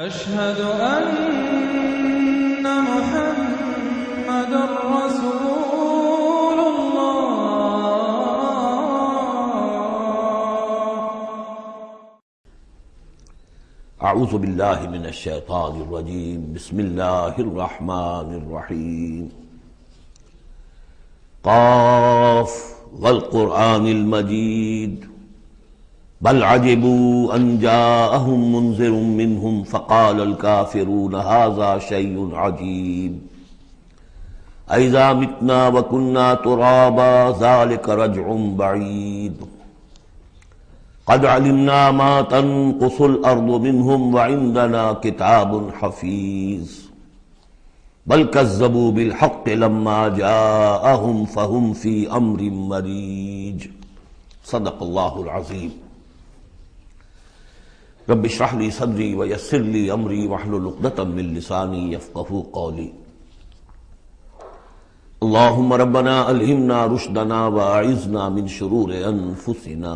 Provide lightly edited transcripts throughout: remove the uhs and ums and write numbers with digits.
أشهد أن محمد رسول الله. اعوذ باللہ من الشیطان الرجیم، بسم اللہ الرحمن الرحیم۔ قاف والقرآن المجید بل عجبوا ان جاءهم منذر منهم فقال الكافرون هذا شيء عجيب أإذا متنا وكنا ترابا ذلك رجع بعيد قد علمنا ما تنقص الأرض منهم وعندنا كتاب حفيظ بل كذبوا بالحق لما جاءهم فهم في أمر مريج۔ صدق اللہ العظیم۔ رب اشرح لي صدری ویسر لي امری واحلل عقدۃ من لسانی یفقہوا قولی۔ اللہم ربنا الہمنا رشدنا واعذنا من شرور انفسنا۔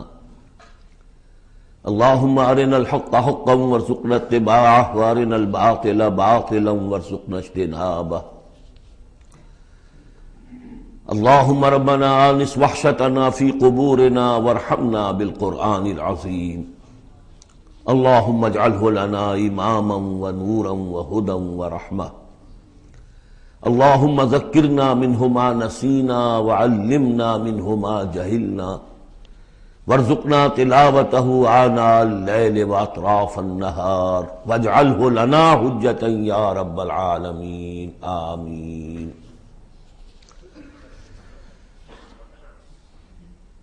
اللہم ارنا الحق حقا وارزقنا اتباعہ وارنا الباطل باطلا وارزقنا اجتنابہ۔ اللہم ربنا آنس وحشتنا فی قبورنا وارحمنا بالقرآن العظیم۔ اللہم اجعلہ لنا اماما ونورا وہدا ورحمہ۔ اللہم ذکرنا منہ ما نسینا وعلمنا منہ ما جہلنا وارزقنا تلاوتہ آناء اللیل واطراف النہار واجعلہ لنا حجتا یا رب العالمین، آمین۔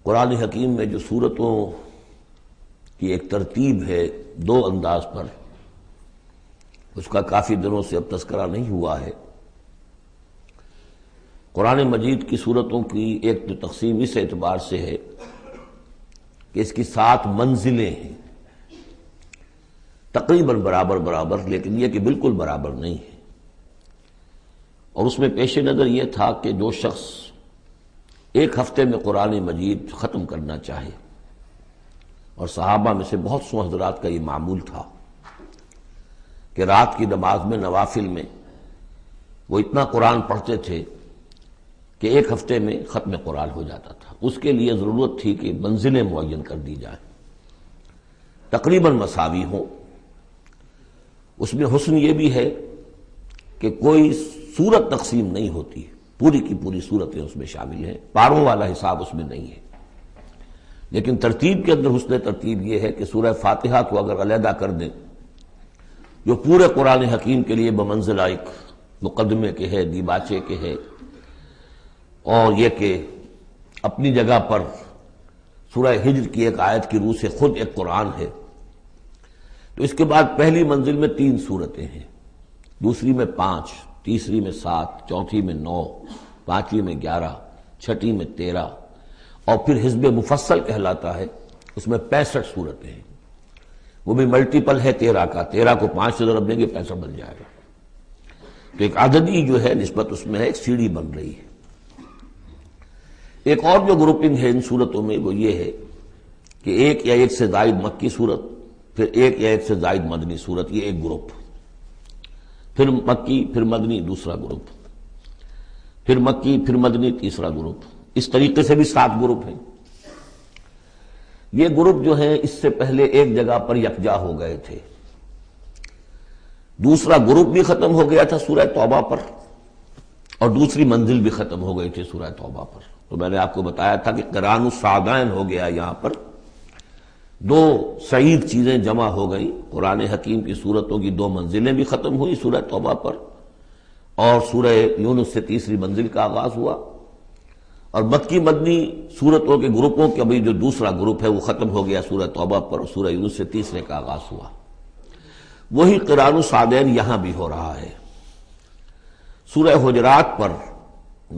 قرآن حکیم میں جو سورتوں کی ایک ترتیب ہے دو انداز پر، اس کا کافی دنوں سے اب تذکرہ نہیں ہوا ہے۔ قرآن مجید کی سورتوں کی ایک تو تقسیم اس اعتبار سے ہے کہ اس کی 7 منزلیں ہیں، تقریباً برابر، لیکن یہ کہ بالکل برابر نہیں ہے۔ اور اس میں پیش نظر یہ تھا کہ جو شخص ایک ہفتے میں قرآن مجید ختم کرنا چاہے، اور صحابہ میں سے بہت سو حضرات کا یہ معمول تھا کہ رات کی نماز میں نوافل میں وہ اتنا قرآن پڑھتے تھے کہ ایک ہفتے میں ختم قرآن ہو جاتا تھا۔ اس کے لیے ضرورت تھی کہ منزلیں معین کر دی جائیں، تقریباً مساوی ہوں۔ اس میں حسن یہ بھی ہے کہ کوئی سورت تقسیم نہیں ہوتی، پوری کی پوری صورتیں اس میں شامل ہیں، پاروں والا حساب اس میں نہیں ہے۔ لیکن ترتیب کے اندر حسن ترتیب یہ ہے کہ سورہ فاتحہ کو اگر علیحدہ کر دیں، جو پورے قرآن حکیم کے لیے بمنزلہ ایک مقدمے کے ہے، دیباچے کے ہے، اور یہ کہ اپنی جگہ پر سورہ ہجر کی ایک آیت کی روح سے خود ایک قرآن ہے، تو اس کے بعد پہلی منزل میں 3 سورتیں ہیں، دوسری میں 5، تیسری میں 7، چوتھی میں 9، پانچویں میں 11، چھٹی میں 13، اور پھر حزب مفصل کہلاتا ہے، اس میں 65 سورتیں ہیں۔ وہ بھی ملٹیپل ہے 13 کا، 13 کو 5 سے ضرب دیں گے 65 بن جائے گا۔ تو ایک عددی جو ہے نسبت اس میں ہے، ایک سیڑھی بن رہی ہے۔ ایک اور جو گروپنگ ہے ان صورتوں میں وہ یہ ہے کہ ایک یا ایک سے زائد مکی صورت، پھر ایک یا ایک سے زائد مدنی صورت، یہ ایک گروپ، پھر مکی پھر مدنی دوسرا گروپ، پھر مکی پھر مدنی تیسرا گروپ، اس طریقے سے بھی 7 گروپ ہیں۔ یہ گروپ جو ہیں اس سے پہلے ایک جگہ پر یکجا ہو گئے تھے، دوسرا گروپ بھی ختم ہو گیا تھا سورہ توبہ پر، اور دوسری منزل بھی ختم ہو گئی تھی سورہ توبہ پر۔ تو میں نے آپ کو بتایا تھا کہ قران السعدین ہو گیا، یہاں پر 2 سعید چیزیں جمع ہو گئیں۔ قرآن حکیم کی صورتوں کی 2 منزلیں بھی ختم ہوئی سورہ توبہ پر، اور سورہ یونس سے تیسری منزل کا آغاز ہوا، اور مکی مدنی صورتوں کے گروپوں کا بھی جو دوسرا گروپ ہے وہ ختم ہو گیا سورہ توبہ پر، اور سورہ یونس سے تیسرے کا آغاز ہوا۔ وہی قران السعدین یہاں بھی ہو رہا ہے۔ سورہ حجرات پر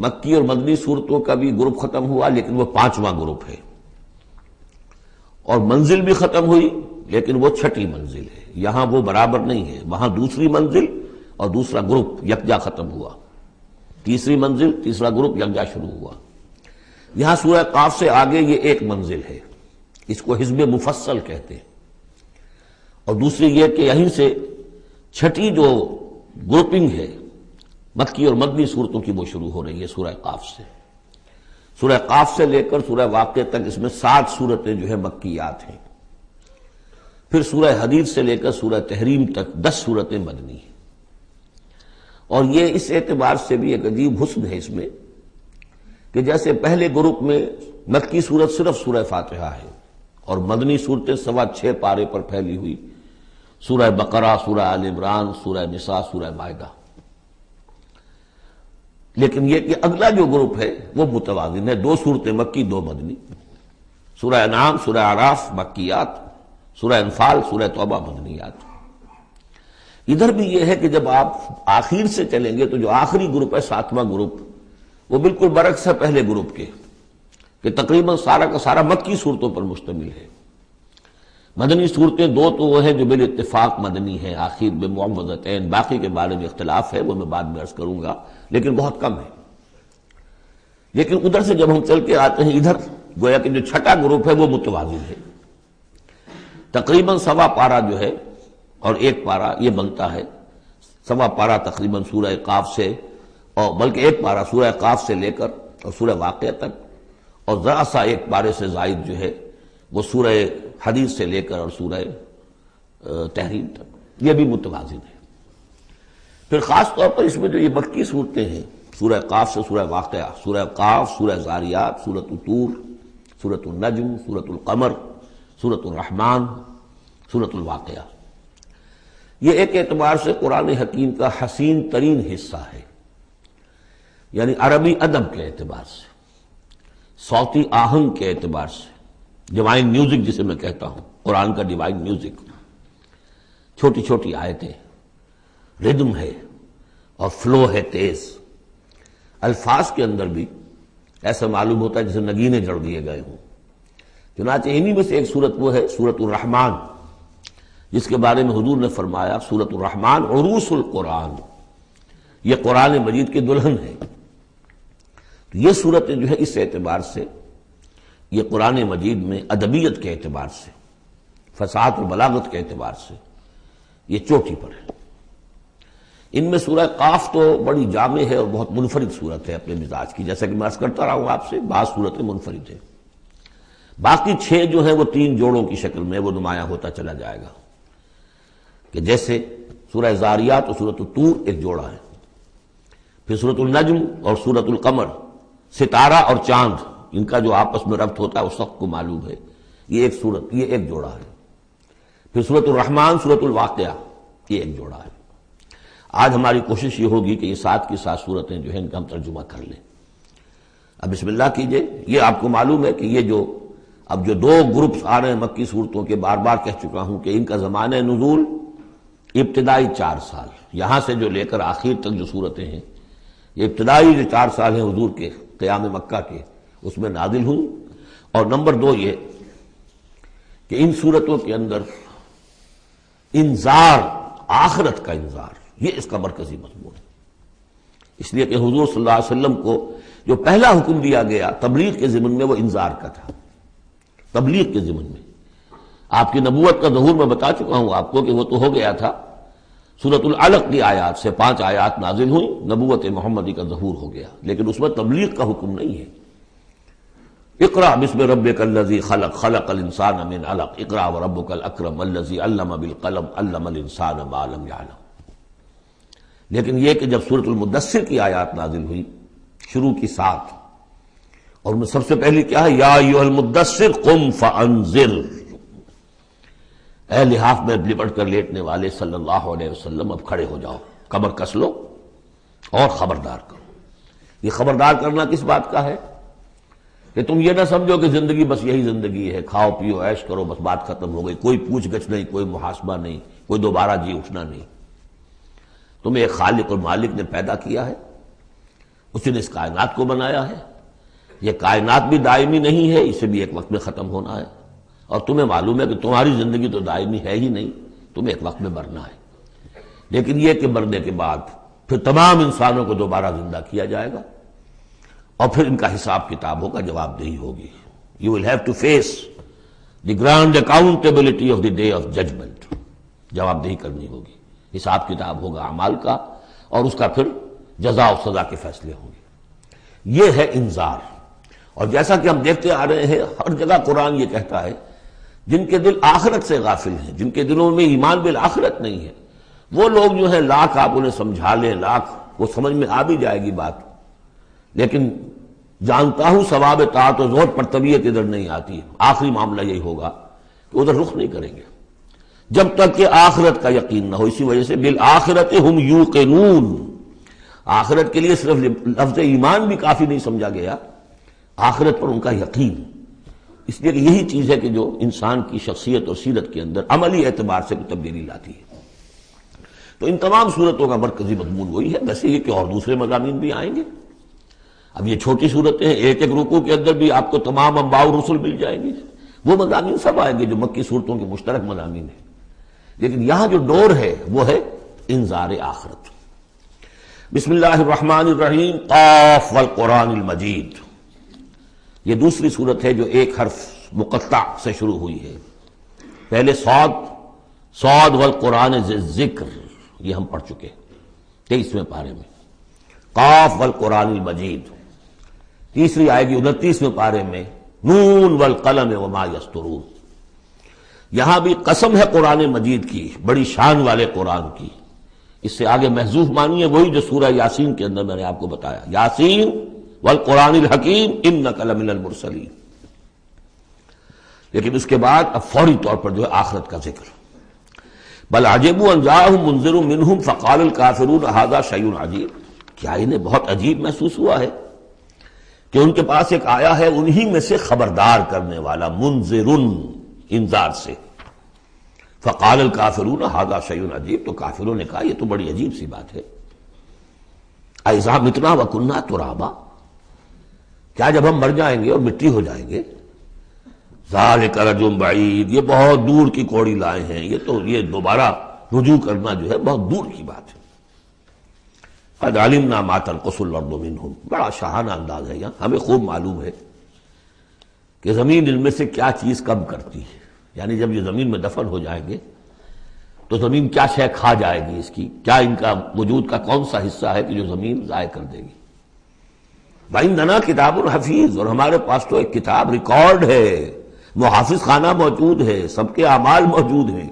مکی اور مدنی صورتوں کا بھی گروپ ختم ہوا، لیکن وہ 5واں گروپ ہے، اور منزل بھی ختم ہوئی، لیکن وہ 6ٹھی منزل ہے۔ یہاں وہ برابر نہیں ہے، وہاں دوسری منزل اور دوسرا گروپ یکجا ختم ہوا، تیسری منزل تیسرا گروپ یکجا شروع ہوا۔ یہاں سورہ قاف سے آگے یہ ایک منزل ہے، اس کو حزب مفصل کہتے ہیں، اور دوسری یہ کہ یہیں سے چھٹی جو گروپنگ ہے مکی اور مدنی صورتوں کی وہ شروع ہو رہی ہے سورہ قاف سے. سورہ قاف سے لے کر سورہ واقعہ تک اس میں 7 صورتیں جو ہے مکیات ہیں. پھر سورہ حدید سے لے کر سورہ تحریم تک 10 صورتیں مدنی ہیں. اور یہ اس اعتبار سے بھی ایک عجیب حسن ہے اس میں کہ جیسے پہلے گروپ میں مکی صورت صرف سورہ فاتحہ ہے اور مدنی صورتیں 6.25 پارے پر پھیلی ہوئی سورہ بقرہ، سورہ آل عمران، سورہ نساء، سورہ مائدہ. لیکن یہ کہ اگلا جو گروپ ہے وہ متوازن ہے، 2 صورتیں مکی، 2 مدنی. سورہ انعام، سورہ اعراف مکیات، سورہ انفال، سورہ توبہ مدنیات. ادھر بھی یہ ہے کہ جب آپ آخر سے چلیں گے تو جو آخری گروپ ہے 7واں گروپ وہ بالکل برعکس ہے پہلے گروپ کے کہ تقریباً سارا کا سارا مکی صورتوں پر مشتمل ہے. مدنی صورتیں 2 تو وہ ہیں جو بالاتفاق مدنی ہیں آخر بمعوذتین، باقی کے بارے میں اختلاف ہے وہ میں بعد میں عرض کروں گا لیکن بہت کم ہے. لیکن ادھر سے جب ہم چل کے آتے ہیں ادھر گویا کہ جو چھٹا گروپ ہے وہ متوازن ہے. تقریباً 1.25 پارہ جو ہے اور 1 پارہ یہ بنتا ہے. 1.25 پارہ تقریباً سورہ قاف سے اور بلکہ 1 پارہ سورہ قاف سے لے کر اور سورہ واقعہ تک اور ذرا سا 1 پارے سے زائد جو ہے وہ سورہ حدیث سے لے کر اور سورہ تحریم تک. یہ بھی متوازن ہے. پھر خاص طور پر اس میں جو یہ مکی صورتیں ہیں سورہ قاف سے سورہ واقعہ، سورہ قاف، سورہ زاریات، سورۃ الطور، سورۃ النجم، سورۃ القمر، سورۃ الرحمن، سورۃ الواقعہ، یہ ایک اعتبار سے قرآن حکیم کا حسین ترین حصہ ہے. یعنی عربی ادب کے اعتبار سے، صوتی آہنگ کے اعتبار سے، ڈیوائن میوزک جسے میں کہتا ہوں، قرآن کا ڈیوائن میوزک. چھوٹی چھوٹی آیتیں، ردم ہے اور فلو ہے تیز. الفاظ کے اندر بھی ایسا معلوم ہوتا ہے جیسے نگینے جڑ دیے گئے ہوں. چنانچہ انہی میں سے ایک صورت وہ ہے سورۃ الرحمن جس کے بارے میں حضور نے فرمایا سورۃ الرحمن عروس القرآن، یہ قرآن مجید کی دلہن ہے. تو یہ صورتیں جو ہے اس اعتبار سے یہ قرآن مجید میں ادبیت کے اعتبار سے، فصاحت و بلاغت کے اعتبار سے یہ چوٹی پر ہے. ان میں سورہ قاف تو بڑی جامع ہے اور بہت منفرد صورت ہے اپنے مزاج کی، جیسا کہ میں عرض کرتا رہا ہوں آپ سے بعض صورتیں منفرد ہیں. باقی 6 جو ہیں وہ 3 جوڑوں کی شکل میں وہ نمایاں ہوتا چلا جائے گا کہ جیسے سورہ زاریات اور سورۃ الطور ایک جوڑا ہے، پھر سورۃ النجم اور سورۃ القمر، ستارہ اور چاند، ان کا جو آپس میں ربط ہوتا ہے اس وقت کو معلوم ہے، یہ ایک صورت، یہ ایک جوڑا ہے. پھر سورۃ الرحمن، سورۃ الواقعہ، یہ ایک جوڑا ہے. آج ہماری کوشش یہ ہوگی کہ یہ 7 کی 7 صورتیں جو ہیں ان کا ہم ترجمہ کر لیں. اب بسم اللہ کیجئے. یہ آپ کو معلوم ہے کہ یہ جو اب جو 2 گروپس آ رہے ہیں مکی صورتوں کے، بار بار کہہ چکا ہوں کہ ان کا زمانہ نزول ابتدائی 4 سال، یہاں سے جو لے کر آخر تک جو صورتیں ہیں یہ ابتدائی جو 4 سال ہیں حضور کے قیام مکہ کے اس میں نازل ہوئی. اور نمبر 2 یہ کہ ان صورتوں کے اندر انذار، آخرت کا انذار، یہ اس کا مرکزی مضمون ہے. اس لیے کہ حضور صلی اللہ علیہ وسلم کو جو پہلا حکم دیا گیا تبلیغ کے ضمن میں وہ انذار کا تھا. تبلیغ کے ضمن میں آپ کی نبوت کا ظہور میں بتا چکا ہوں آپ کو کہ وہ تو ہو گیا تھا، سورۃ العلق کی آیات سے 5 آیات نازل ہوئیں، نبوت محمدی کا ظہور ہو گیا، لیکن اس میں تبلیغ کا حکم نہیں ہے. اقرأ بسم ربک الذی خلق، خلق الانسان من علق، اقرأ وربک الاکرم الذی علم بالقلم، علم الانسان ما لم یعلم. لیکن یہ کہ جب سورۃ المدثر کی آیات نازل ہوئی شروع کی 7، اور میں سب سے پہلی کیا ہے، یا ایھا المدثر قم فانذر، اے لحاف میں لپٹ کر لیٹنے والے صلی اللہ علیہ وسلم اب کھڑے ہو جاؤ، کمر کس لو اور خبردار کرو. یہ خبردار کرنا کس بات کا ہے کہ تم یہ نہ سمجھو کہ زندگی بس یہی زندگی ہے، کھاؤ پیو عیش کرو بس بات ختم ہو گئی، کوئی پوچھ گچھ نہیں، کوئی محاسبہ نہیں، کوئی دوبارہ جی اٹھنا نہیں. تمہیں ایک خالق اور مالک نے پیدا کیا ہے، اسی نے اس کائنات کو بنایا ہے. یہ کائنات بھی دائمی نہیں ہے، اسے بھی ایک وقت میں ختم ہونا ہے. اور تمہیں معلوم ہے کہ تمہاری زندگی تو دائمی ہے ہی نہیں، تمہیں ایک وقت میں مرنا ہے. لیکن یہ کہ مرنے کے بعد پھر تمام انسانوں کو دوبارہ زندہ کیا جائے گا اور پھر ان کا حساب کتاب ہوگا، جواب دہی ہوگی. You will have to face the grand accountability of the day of judgment. جواب دہی کرنی ہوگی. حساب کتاب ہوگا اعمال کا، اور اس کا پھر جزا و سزا کے فیصلے ہوں گے۔ یہ ہے انذار۔ اور جیسا کہ ہم دیکھتے آ رہے ہیں، ہر جگہ قرآن یہ کہتا ہے جن کے دل آخرت سے غافل ہیں، جن کے دلوں میں ایمان بالآخرت نہیں ہے، وہ لوگ جو ہیں لاکھ آپ انہیں سمجھا لیں، لاکھ وہ سمجھ میں آ بھی جائے گی بات، لیکن جانتا ہوں ثواب طاعت و زہد پر طبیعت ادھر نہیں آتی۔ آخری معاملہ یہی ہوگا کہ ادھر رخ نہیں کریں گے جب تک کہ آخرت کا یقین نہ ہو۔ اسی وجہ سے بالآخرت ہم یوقنون، آخرت کے لیے صرف لفظ ایمان بھی کافی نہیں سمجھا گیا، آخرت پر ان کا یقین۔ اس لیے کہ یہی چیز ہے کہ جو انسان کی شخصیت اور سیرت کے اندر عملی اعتبار سے تبدیلی لاتی ہے۔ تو ان تمام صورتوں کا مرکزی مضمون وہی ہے، ویسے یہ کہ اور دوسرے مضامین بھی آئیں گے۔ اب یہ چھوٹی صورتیں ہیں، ایک ایک رکوع کے اندر بھی آپ کو تمام انباء و رسل مل جائیں گے، وہ مضامین سب آئیں گے جو مکی صورتوں کے مشترک مضامین ہیں، لیکن یہاں جو ڈور ہے وہ ہے انذار آخرت۔ بسم اللہ الرحمن الرحیم، قاف والقرآن المجید۔ یہ دوسری صورت ہے جو ایک حرف مقطع سے شروع ہوئی ہے۔ پہلے صاد والقرآن ذی الذکر، یہ ہم پڑھ چکے 23ویں پارے میں۔ قاف والقرآن المجید، تیسری آئے گی 29ویں پارے میں، نون والقلم وما یسطرون۔ یہاں بھی قسم ہے قرآن مجید کی، بڑی شان والے قرآن کی۔ اس سے آگے محذوف معنی ہے وہی جو سورہ یاسین کے اندر میں نے آپ کو بتایا، یاسین والقرآن الحکیم انک لمن المرسلین۔ لیکن اس کے بعد اب فوری طور پر جو ہے آخرت کا ذکر۔ بل عجبوا ان جاءهم منذر منهم فقال الكافرون هذا شيء عجیب، کیا انہیں بہت عجیب محسوس ہوا ہے کہ ان کے پاس ایک آیا ہے انہی میں سے خبردار کرنے والا، منذر انذار سے۔ فقال الکافرون هذا شیء عجیب، تو کافروں نے کہا یہ تو بڑی عجیب سی بات ہے۔ اذا متنا وکنا ترابا، کیا جب ہم مر جائیں گے اور مٹی ہو جائیں گے؟ ذالک رجل بعید، یہ بہت دور کی کوڑی لائے ہیں، یہ دوبارہ رجوع کرنا جو ہے بہت دور کی بات ہے۔ قد علمنا ما تنقص الارض منهم، بڑا شاہانہ انداز ہے یہاں، ہمیں خوب معلوم ہے کہ زمین ان میں سے کیا چیز کم کرتی ہے، یعنی جب یہ زمین میں دفن ہو جائیں گے تو زمین کیا شے کھا جائے گی، اس کی کیا، ان کا وجود کا کون سا حصہ ہے کہ جو زمین ضائع کر دے گی۔ وَإِنَّنَا کتاب حفیظ، اور ہمارے پاس تو ایک کتاب ریکارڈ ہے، محافظ خانہ موجود ہے، سب کے اعمال موجود ہیں،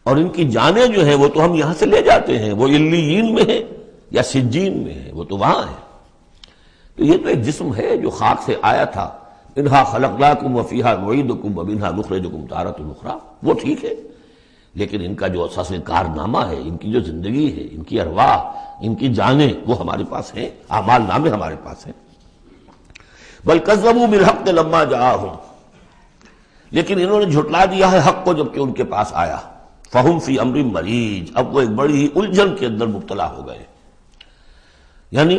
اور ان کی جانیں جو ہیں وہ تو ہم یہاں سے لے جاتے ہیں، وہ علیین میں ہے یا سجین میں ہے، وہ تو وہاں ہے۔ تو یہ تو ایک جسم ہے جو خاک سے آیا تھا، منہا خلقناکم وفیہا نعیدکم ومنہا نخرجکم تارۃ اخری، وہ ٹھیک ہے، لیکن ان کا جو اساس کارنامہ ہے، ان کی جو زندگی ہے، ان کی ارواح، ان کی جانیں، وہ ہمارے پاس ہیں، اعمال نامے ہمارے پاس ہیں۔ بل کذبوا بالحق لما جاءہم، لیکن انہوں نے جھٹلا دیا ہے حق کو جبکہ ان کے پاس آیا۔ فہم فی امر مریج، اب وہ ایک بڑی ہی الجھن کے اندر مبتلا ہو گئے۔ یعنی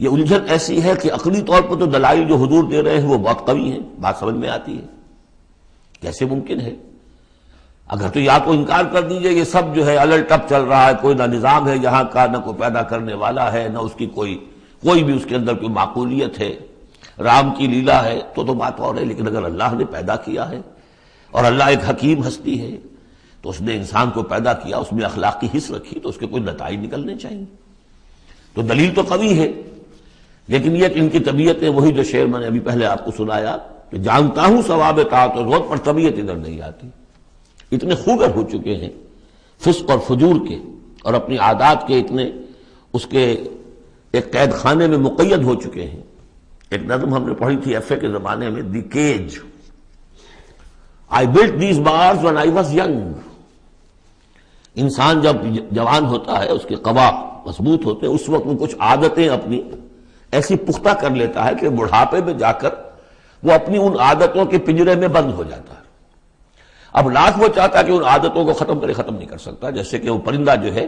یہ الجھن ایسی ہے کہ عقلی طور پر تو دلائل جو حضور دے رہے ہیں وہ بہت قوی ہیں، بات سمجھ میں آتی ہے، کیسے ممکن ہے؟ اگر تو یا تو انکار کر دیجئے یہ سب جو ہے الٹ ٹپ چل رہا ہے، کوئی نہ نظام ہے یہاں کا، نہ کوئی پیدا کرنے والا ہے، نہ اس کی کوئی بھی اس کے اندر کوئی معقولیت ہے، رام کی لیلا ہے تو بات اور ہے، لیکن اگر اللہ نے پیدا کیا ہے اور اللہ ایک حکیم ہستی ہے تو اس نے انسان کو پیدا کیا، اس میں اخلاقی حص رکھی، تو اس کے کوئی نتائج نکلنے چاہیے۔ تو دلیل تو قوی ہے، لیکن یہ کہ ان کی طبیعت ہے وہی جو شعر میں نے ابھی پہلے آپ کو سنایا کہ جانتا ہوں ثواب طاعت و زہد پر طبیعت ادھر نہیں آتی۔ اتنے خوگر ہو چکے ہیں فسق اور فجور کے، اور اپنی عادات کے اتنے اس کے ایک قید خانے میں مقید ہو چکے ہیں۔ ایک نظم ہم نے پڑھی تھی ایف اے کے زمانے میں، دی cage, I built these bars when I was young۔ انسان جب جوان ہوتا ہے، اس کے قوا مضبوط ہوتے ہیں، اس وقت وہ کچھ عادتیں اپنی ایسی پختہ کر لیتا ہے کہ بڑھاپے میں جا کر وہ اپنی ان عادتوں کے پنجرے میں بند ہو جاتا ہے۔ اب لاکھ وہ چاہتا ہے کہ ان عادتوں کو ختم نہیں کر سکتا، جیسے کہ وہ پرندہ جو ہے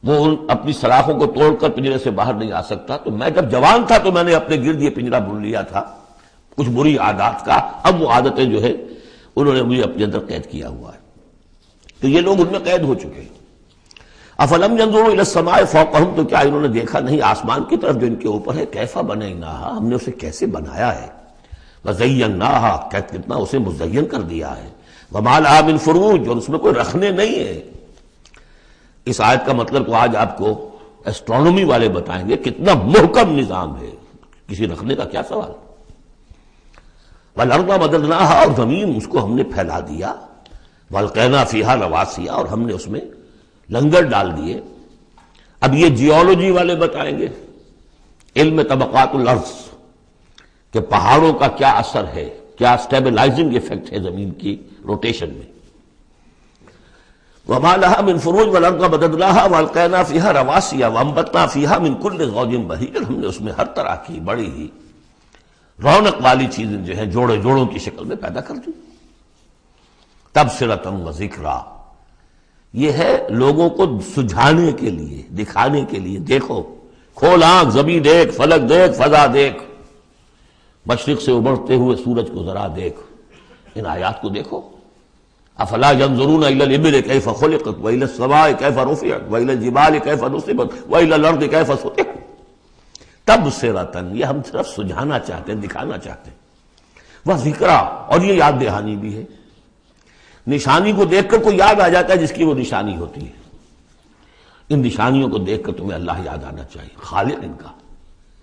وہ اپنی سلاخوں کو توڑ کر پنجرے سے باہر نہیں آ سکتا۔ تو میں جب جوان تھا تو میں نے اپنے گرد یہ پنجرا بن لیا تھا کچھ بری عادات کا، اب وہ عادتیں جو ہے انہوں نے مجھے اپنے اندر قید کیا ہوا ہے۔ تو یہ لوگ ان میں قید ہو چکے ہیں۔ افلم ينظروا الى السماء فوقهم، تو کیا انہوں نے دیکھا نہیں آسمان کی طرف جو ان کے اوپر ہے، کیف بنیناھا، ہم نے اسے کیسے بنایا ہے، وزیناھا، کتنا اسے مزین کر دیا ہے، وما لھا من فروج، اور اس میں کوئی رکھنے نہیں ہے۔ اس آیت کا مطلب تو آج آپ کو ایسٹرونومی والے بتائیں گے کتنا محکم نظام ہے، کسی رکھنے کا کیا سوال۔ وَالْأَرْضَ مَدَدْنَاهَا، اور زمین اس کو ہم نے پھیلا دیا، وَأَلْقَيْنَا فِيهَا رَوَاسِيَ، اور ہم نے اس میں لنگر ڈال دیے۔ اب یہ جیولوجی والے بتائیں گے، علم طبقات الارض، کہ پہاڑوں کا کیا اثر ہے، کیا سٹیبلائزنگ ایفیکٹ ہے زمین کی روٹیشن میں۔ وَمَا لَهَا مِن فُرُوجٍ وَالْأَرْضَ مَدَدْنَاهَا وَأَلْقَيْنَا فِيهَا رَوَاسِيَ وَأَنبَتْنَا فِيهَا مِن كُلِّ زَوْجٍ بَهِيجٍ، ہم نے اس میں ہر طرح کی بڑی ہی رونق والی چیزیں جو ہیں جوڑے جوڑوں کی شکل میں پیدا کر دی۔ تبصرۃ وذکریٰ، یہ ہے لوگوں کو سجھانے کے لیے، دکھانے کے لیے، دیکھو، کھول آنکھ، زمین دیکھ، فلک دیکھ، فضا دیکھ، مشرق سے ابھرتے ہوئے سورج کو ذرا دیکھ، ان آیات کو دیکھو۔ افلا ينظرون الى الابل كيف خلقت والى السماء كيف رفعت والى الجبال كيف نصبت والى الارض كيف سطحت۔ تبصرۃ، یہ ہم صرف سجھانا چاہتے ہیں، دکھانا چاہتے ہیں، وہ ذکرہ، اور یہ یاد دہانی بھی ہے۔ نشانی کو دیکھ کر کوئی یاد آ جاتا ہے جس کی وہ نشانی ہوتی ہے، ان نشانیوں کو دیکھ کر تمہیں اللہ یاد آنا چاہیے، خالق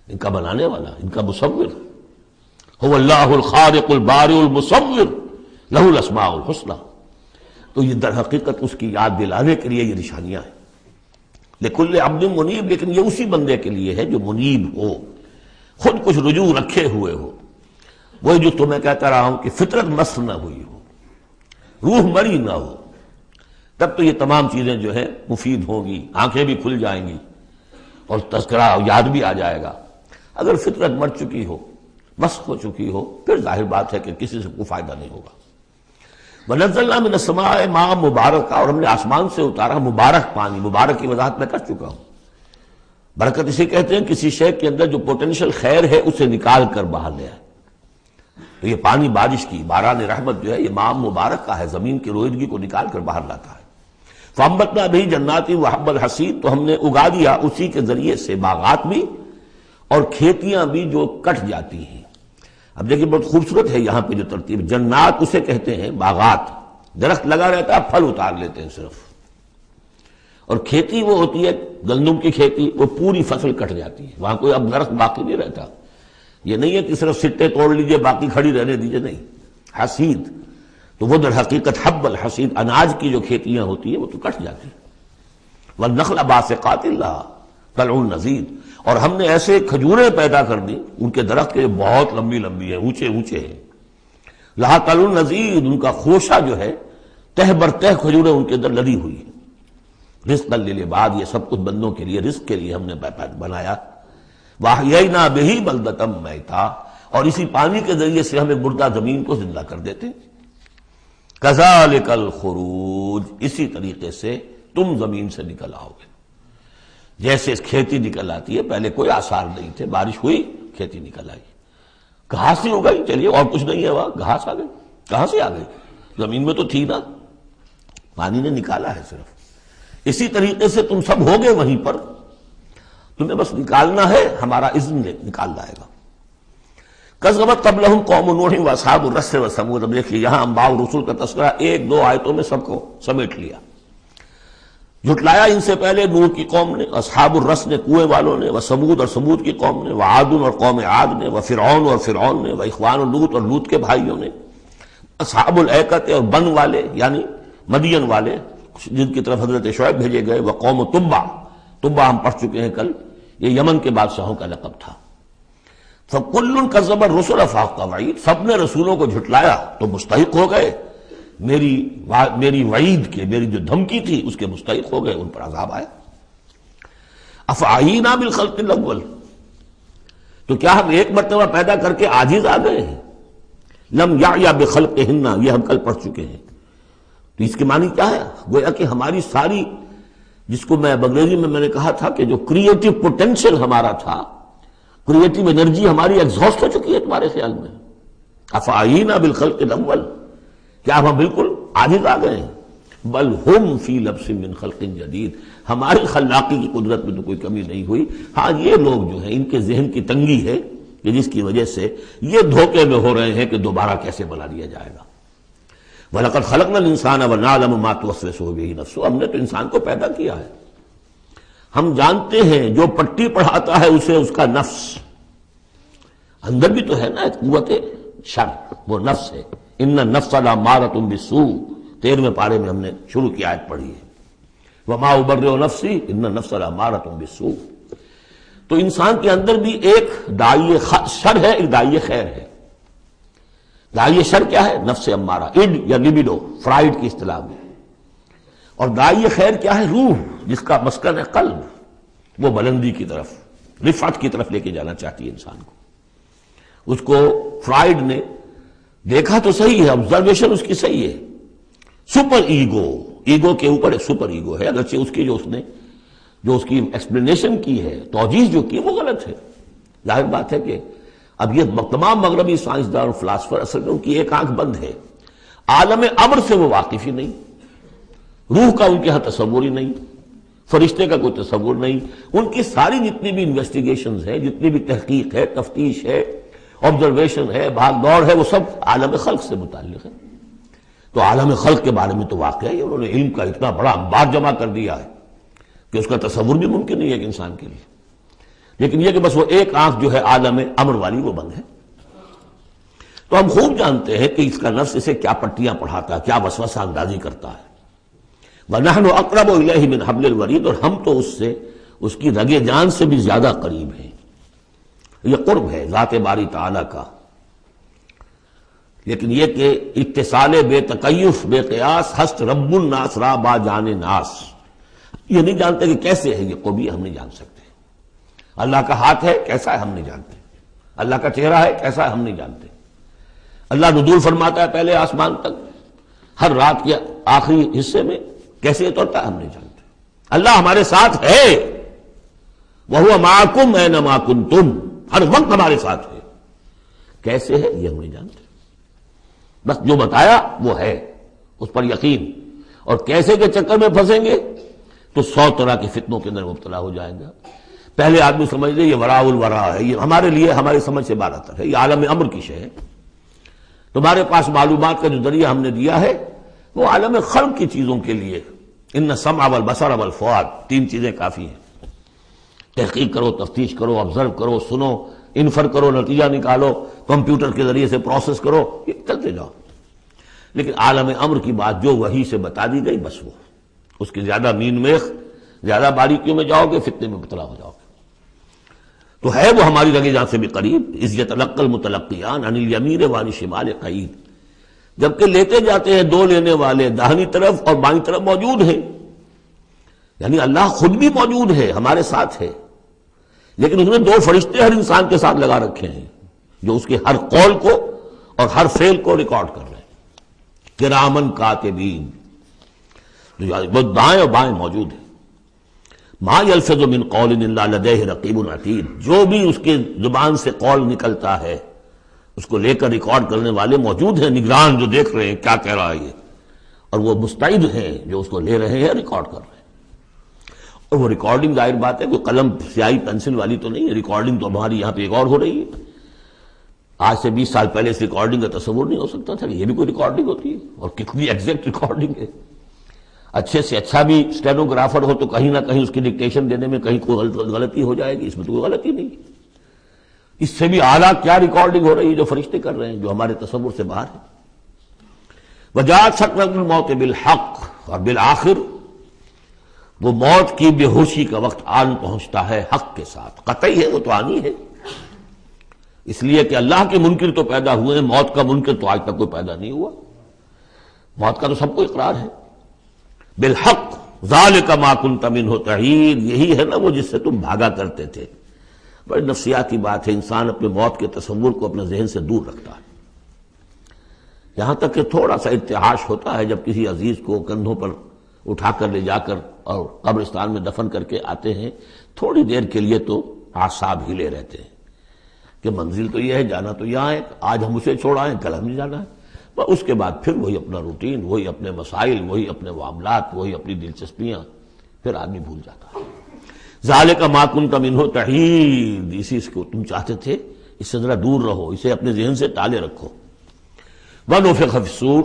ان کا بنانے والا، ان کا مصور۔ هو اللہ الخالق البارئ المصور لہ الاسماء الحسنی۔ تو یہ در حقیقت اس کی یاد دلانے کے لیے یہ نشانیاں ہیں۔ لکل عبد منیب، لیکن یہ اسی بندے کے لیے ہے جو منیب ہو، خود کچھ رجوع رکھے ہوئے ہو، وہی جو تمہیں کہتا رہا ہوں کہ فطرت مست نہ ہوئی ہو، روح مری نہ ہو، تب تو یہ تمام چیزیں جو ہیں مفید ہوں گی، آنکھیں بھی کھل جائیں گی اور تذکرہ یاد بھی آ جائے گا۔ اگر فطرت مر چکی ہو، مسخ ہو چکی ہو، پھر ظاہر بات ہے کہ کسی سے کوئی فائدہ نہیں ہوگا۔ وَنَزَّلْنَا مِنَ السَّمَاءِ مَاءً مُبَارَكًا، اور ہم نے آسمان سے اتارا مبارک پانی۔ مبارک کی وضاحت میں کر چکا ہوں۔ برکت اسے کہتے ہیں کسی شے کے اندر جو پوٹینشیل خیر ہے اسے نکال کر باہر لے آئے۔ تو یہ پانی بارش کی، باران رحمت جو ہے، یہ ماء مبارک کا ہے، زمین کی روئیدگی کو نکال کر باہر لاتا ہے۔ فَأَنبَتْنَا بِهِ جَنَّاتٍ وَحَبَّ الْحَصِيدِ، تو ہم نے اگا دیا اسی کے ذریعے سے باغات بھی اور کھیتیاں بھی جو کٹ جاتی ہیں۔ اب دیکھیں بہت خوبصورت ہے یہاں پہ جو ترتیب، جنات اسے کہتے ہیں باغات، درخت لگا رہتا ہے، پھل اتار لیتے ہیں صرف، اور کھیتی وہ ہوتی ہے گندم کی کھیتی، وہ پوری فصل کٹ جاتی ہے، وہاں کوئی اب درخت باقی نہیں رہتا۔ یہ نہیں ہے کہ صرف سٹے توڑ لیجئے باقی کھڑی رہنے دیجئے، نہیں، حصید تو وہ در حقیقت حب الحصید، اناج کی جو کھیتیاں ہوتی ہیں وہ تو کٹ جاتی ہیں۔ والنخل باسقات لہا طلع نضید، اور ہم نے ایسے کھجوریں پیدا کر دی، ان کے درخت کے بہت لمبی لمبی ہیں، اونچے اونچے ہیں، لہا طلع نضید، ان کا خوشہ جو ہے تہ بر تہ کھجوریں ان کے اندر لدی ہوئی ہیں۔ رزقا للعباد، یہ سب کچھ بندوں کے لیے، رزق کے لیے ہم نے بنایا۔ وَأَحْيَيْنَا بِهِ بَلْدَةً مَيْتًا، اور اسی پانی کے ذریعے سے ہمیں مردہ زمین کو زندہ کر دیتے۔ كَذَلِكَ الْخُرُوجُ، اسی طریقے سے تم زمین سے نکل آؤ گے، جیسے کھیتی نکل آتی ہے، پہلے کوئی آثار نہیں تھے، بارش ہوئی کھیتی نکل آئی، گھاس ہی ہو گئی، چلیے اور کچھ نہیں ہے، وہاں گھاس آ گئی، کہاں سے آ گئی؟ زمین میں تو تھی نا، پانی نے نکالا ہے صرف۔ اسی طریقے سے تم سب ہوگے وہیں پر، تمہیں بس نکالنا ہے، ہمارا اذن نکال لائے گا۔ کذبت قبلہم قوم نوح واصحاب الرس وثمود، اب دیکھیے یہاں انباء و رسول کا تذکرہ ایک دو آیتوں میں سب کو سمیٹ لیا۔ جھٹلایا ان سے پہلے نوح کی قوم نے، اصحاب الرس نے، کنویں والوں نے، وثمود اور ثمود کی قوم نے، وعاد اور قوم عاد نے، وفرعون اور فرعون نے، واخوان لوط اور لوط کے بھائیوں نے، اصحاب الایکۃ اور بن والے یعنی مدین والے جن کی طرف حضرت شعیب بھیجے گئے، وقوم تبع، تبع ہم پڑھ چکے ہیں کل، یہ یمن کے بادشاہوں کا لقب تھا۔ فَكُلٌّ كَذَّبَ الرُّسُلَ فَحَقَّ وَعِيدِ، سب نے رسولوں کو جھٹلایا تو مستحق ہو گئے میری وعید کے، میری جو دھمکی تھی اس کے مستحق ہو گئے، ان پر عذاب آیا۔ أَفَعَيِينَا بِالْخَلْقِ الْأَوَّلِ، تو کیا ہم ایک مرتبہ پیدا کر کے عاجز آ گئے ہیں؟ لم یعیا بخلقہن، یہ ہم کل پڑھ چکے ہیں۔ تو اس کے معنی کیا ہے؟ گویا کہ ہماری ساری، جس کو میں انگریزی میں نے کہا تھا کہ جو کریٹو پوٹینشیل ہمارا تھا، کریٹو انرجی ہماری ایگزاسٹ ہو چکی ہے تمہارے خیال میں۔ افعینا بالخلق الاول، کیا ہم بالکل عاجز آ گئے ہیں؟ بل ہم فی لبس من خلق جدید، ہماری خلاقی کی قدرت میں تو کوئی کمی نہیں ہوئی۔ ہاں یہ لوگ جو ہیں ان کے ذہن کی تنگی ہے کہ جس کی وجہ سے یہ دھوکے میں ہو رہے ہیں کہ دوبارہ کیسے بنا لیا جائے گا۔ وَلَقَدْ خَلَقْنَا الْإِنسَانَ وَنَعْلَمُ مَا تُوَسْوِسُ بِهِ نَفْسُهُ، ہم نے تو انسان کو پیدا کیا ہے، ہم جانتے ہیں جو پٹی پڑھاتا ہے اسے اس کا نفس، اندر بھی تو ہے نا قوت شر، وہ نفس ہے، ان النفس لامارۃ بالسوء، 13ویں پارے میں ہم نے شروع کی آیت پڑھی ہے، وما ابرئ نفسی ان النفس لامارۃ بالسوء۔ تو انسان کے اندر بھی ایک داعی شر ہے، ایک داعی خیر ہے۔ داعی شر کیا ہے؟ نفس امارہ، اڈ یا لبیڈو فرائڈ کی اصطلاح میں، اور داعی خیر کیا ہے؟ روح، جس کا مسکن ہے قلب، وہ بلندی کی طرف، رفعت کی طرف لے کے جانا چاہتی ہے انسان کو۔ اس کو فرائڈ نے دیکھا تو صحیح ہے، آبزرویشن اس کی صحیح ہے، سپر ایگو، ایگو کے اوپر ایک سپر ایگو ہے، اگرچہ اس کی جو اس کی ایکسپلینیشن کی ہے، توجیہ جو کی، وہ غلط ہے۔ ظاہر بات ہے کہ اب یہ تمام مغربی سائنسدان اور فلاسفر اصل میں ان کی ایک آنکھ بند ہے، عالم امر سے وہ واقف ہی نہیں، روح کا ان کے ہاں تصور ہی نہیں، فرشتے کا کوئی تصور نہیں، ان کی ساری جتنی بھی انویسٹیگیشنز ہے، جتنی بھی تحقیق ہے، تفتیش ہے، آبزرویشن ہے، بھاگ دوڑ ہے، وہ سب عالم خلق سے متعلق ہے۔ تو عالم خلق کے بارے میں تو واقعہ ہے، انہوں نے علم کا اتنا بڑا انبار جمع کر دیا ہے کہ اس کا تصور بھی ممکن نہیں ہے ایک انسان کے لیے، لیکن یہ کہ بس وہ ایک آنکھ جو ہے عالم امر والی وہ بند ہے۔ تو ہم خوب جانتے ہیں کہ اس کا نفس اسے کیا پٹیاں پڑھاتا ہے، کیا وسوسہ اندازی کرتا ہے۔ وَنَحْنُ أَقْرَبُ إِلَيْهِ مِنْ حَبْلِ الْوَرِيدِ، اور ہم تو اس سے، اس کی رگ جان سے بھی زیادہ قریب ہیں۔ یہ قرب ہے ذات باری تعالیٰ کا، لیکن یہ کہ اتصال بے تکیف بے قیاس ہست رب الناس را با جان ناس، یہ نہیں جانتے کہ کیسے ہے یہ قرب، ہم نہیں جان سکتے۔ اللہ کا ہاتھ ہے کیسا ہے ہم نہیں جانتے، اللہ کا چہرہ ہے کیسا ہے ہم نہیں جانتے، اللہ نزول فرماتا ہے پہلے آسمان تک ہر رات کے آخری حصے میں، کیسے اترتا ہے ہم نہیں جانتے۔ اللہ ہمارے ساتھ ہے، وَهُوَ مَعَكُمْ أَيْنَمَا كُنتُمْ، ہر وقت ہمارے ساتھ ہے، کیسے ہے یہ ہم نہیں جانتے، بس جو بتایا وہ ہے، اس پر یقین، اور کیسے کے چکر میں پھنسیں گے تو 100 طرح کے فتنوں کے اندر مبتلا ہو جائیں گا۔ پہلے آدمی سمجھ لے یہ وراء الورا ہے، یہ ہمارے لیے ہماری سمجھ سے بالاتر ہے، یہ عالم امر کی شے ہے۔ تمہارے پاس معلومات کا جو ذریعہ ہم نے دیا ہے وہ عالم خلق کی چیزوں کے لیے، ان السمع والبصر والفؤاد، 3 چیزیں کافی ہیں۔ تحقیق کرو، تفتیش کرو، آبزرو کرو، سنو، انفر کرو، نتیجہ نکالو، کمپیوٹر کے ذریعے سے پروسیس کرو، یہ چلتے جاؤ۔ لیکن عالم امر کی بات جو وحی سے بتا دی گئی، بس وہ، اس کی زیادہ مین میخ، زیادہ باریکیوں میں جاؤ گے فتنے میں مبتلا ہو جاؤ گے۔ تو ہے وہ ہماری رگ جان سے بھی قریب، اذ یتلقی المتلقیان عن الیمین وعن الشمال قعید، جبکہ لیتے جاتے ہیں دو لینے والے داہنی طرف اور بائیں طرف موجود ہیں، یعنی اللہ خود بھی موجود ہے، ہمارے ساتھ ہے، لیکن اس نے 2 فرشتے ہر انسان کے ساتھ لگا رکھے ہیں جو اس کے ہر قول کو اور ہر فعل کو ریکارڈ کر رہے ہیں، کرامن کاتبین، وہ دائیں اور بائیں موجود ہیں۔ ما یلفظ من قول الا لدیہ رقیب عتید، جو بھی اس کے زبان سے قول نکلتا ہے اس کو لے کر ریکارڈ کرنے والے موجود ہیں، نگران جو دیکھ رہے ہیں کیا کہہ رہا ہے یہ، اور وہ مستعد ہیں جو اس کو لے رہے ہیں، ریکارڈ کر رہے ہیں۔ اور وہ ریکارڈنگ ظاہر بات ہے کوئی قلم سیاہی پینسل والی تو نہیں ہے، ریکارڈنگ تو ہماری یہاں پہ ایک اور ہو رہی ہے۔ آج سے 20 سال پہلے اس ریکارڈنگ کا تصور نہیں ہو سکتا تھا کہ یہ بھی کوئی ریکارڈنگ ہوتی ہے، اور کتنی ایگزیکٹ ریکارڈنگ ہے۔ اچھے سے اچھا بھی اسٹینوگرافر ہو تو کہیں نہ کہیں اس کی ڈکٹیشن دینے میں کہیں کوئی غلطی ہو جائے گی، اس میں تو کوئی غلطی نہیں۔ اس سے بھی اعلیٰ کیا ریکارڈنگ ہو رہی ہے جو فرشتے کر رہے ہیں، جو ہمارے تصور سے باہر ہے۔ وجاءت سکرۃ الموت بالحق، اور بالآخر وہ موت کی بے ہوشی کا وقت آن پہنچتا ہے حق کے ساتھ، قطعی ہے وہ تو آنی ہے، اس لیے کہ اللہ کے منکر تو پیدا ہوئے ہیں، موت کا منکر تو آج تک کوئی پیدا نہیں ہوا، موت کا تو سب کو اقرار ہے۔ بالحق ذالک ما کنت منہ تحید، یہی ہے نا وہ جس سے تم بھاگا کرتے تھے۔ بڑی نفسیاتی بات ہے، انسان اپنے موت کے تصور کو اپنے ذہن سے دور رکھتا ہے، یہاں تک کہ تھوڑا سا ارتعاش ہوتا ہے جب کسی عزیز کو کندھوں پر اٹھا کر لے جا کر اور قبرستان میں دفن کر کے آتے ہیں، تھوڑی دیر کے لیے تو اعصاب ہلے رہتے ہیں کہ منزل تو یہ ہے، جانا تو یہاں ہے، آج ہم اسے چھوڑ آئے، کل ہمیں جانا ہے، اس کے بعد پھر وہی اپنا روٹین، وہی اپنے مسائل، وہی اپنے معاملات، وہی اپنی دلچسپیاں، پھر آدمی بھول جاتا ہے۔ ذالک ما کنت منہ تحید، اسی کو تم چاہتے تھے، اس سے ذرا دور رہو، اسے اپنے ذہن سے ٹالے رکھو۔ ونفخ فی الصور،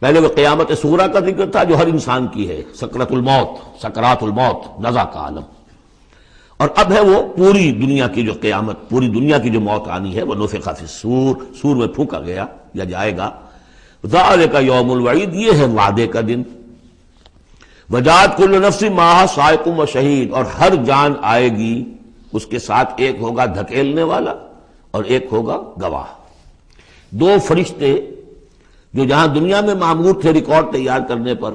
پہلے وہ قیامت صغریٰ کا ذکر تھا جو ہر انسان کی ہے، سکرات الموت، نزع کا عالم، اور اب ہے وہ پوری دنیا کی جو قیامت، پوری دنیا کی جو موت آنی ہے، وہ نفخ فی الصور، سور میں پھونکا گیا یا جائے گا، ذالک یوم الوعید، یہ ہے وعدے کا دن، وجاءت کل نفس معہا سائق و شہید، اور ہر جان آئے گی، اس کے ساتھ ایک ہوگا دھکیلنے والا اور ایک ہوگا گواہ۔ دو فرشتے جو جہاں دنیا میں معمور تھے ریکارڈ تیار کرنے پر،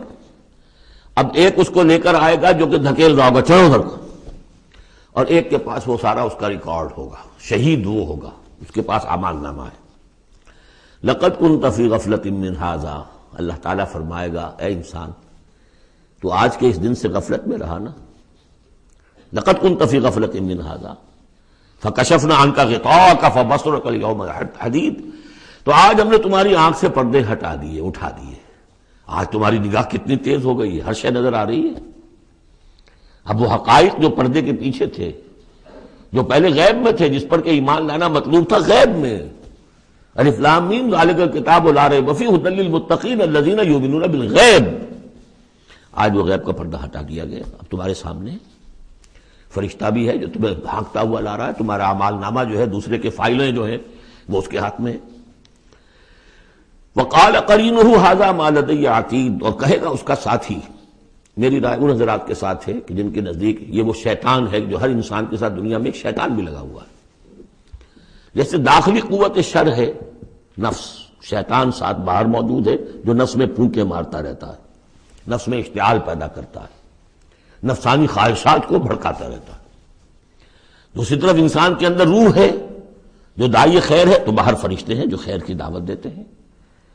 اب ایک اس کو لے کر آئے گا جو کہ دھکیل رہا ہوگا چلو ادھر کو، اور ایک کے پاس وہ سارا اس کا ریکارڈ ہوگا، شہید وہ ہوگا، اس کے پاس اعمال نامہ ہے۔ لقد كنت في غفلة من هذا، اللہ تعالیٰ فرمائے گا اے انسان تو آج کے اس دن سے غفلت میں رہا نا، لقد كنت في غفلة من هذا فكشفنا عنك غطاءك فبصرك اليوم حديد، تو آج ہم نے تمہاری آنکھ سے پردے ہٹا دیے، اٹھا دیے، آج تمہاری نگاہ کتنی تیز ہو گئی ہے، ہر شے نظر آ رہی ہے۔ اب وہ حقائق جو پردے کے پیچھے تھے، جو پہلے غیب میں تھے، جس پر کہ ایمان لانا مطلوب تھا غیب میں، الف لام میم ذالک الکتاب لا ریب فیہ ھدی للمتقین الذین یؤمنون بالغیب، آج وہ غیب کا پردہ ہٹا دیا گیا، اب تمہارے سامنے فرشتہ بھی ہے جو تمہیں بھانکتا ہوا لا رہا ہے، تمہارا اعمال نامہ جو ہے دوسرے کے فائلیں جو ہیں وہ اس کے ہاتھ میں ہے۔ وقال قرینہ ھذا ما لدی عتید، اور کہے گا اس کا ساتھی، میری رائے ان حضرات کے ساتھ ہے کہ جن کے نزدیک یہ وہ شیطان ہے جو ہر انسان کے ساتھ دنیا میں ایک شیطان بھی لگا ہوا ہے، جیسے داخلی قوت شر ہے نفس، شیطان ساتھ باہر موجود ہے جو نفس میں پھونکے مارتا رہتا ہے، نفس میں اشتعال پیدا کرتا ہے، نفسانی خواہشات کو بھڑکاتا رہتا ہے۔ دوسری طرف انسان کے اندر روح ہے جو داعی خیر ہے، تو باہر فرشتے ہیں جو خیر کی دعوت دیتے ہیں۔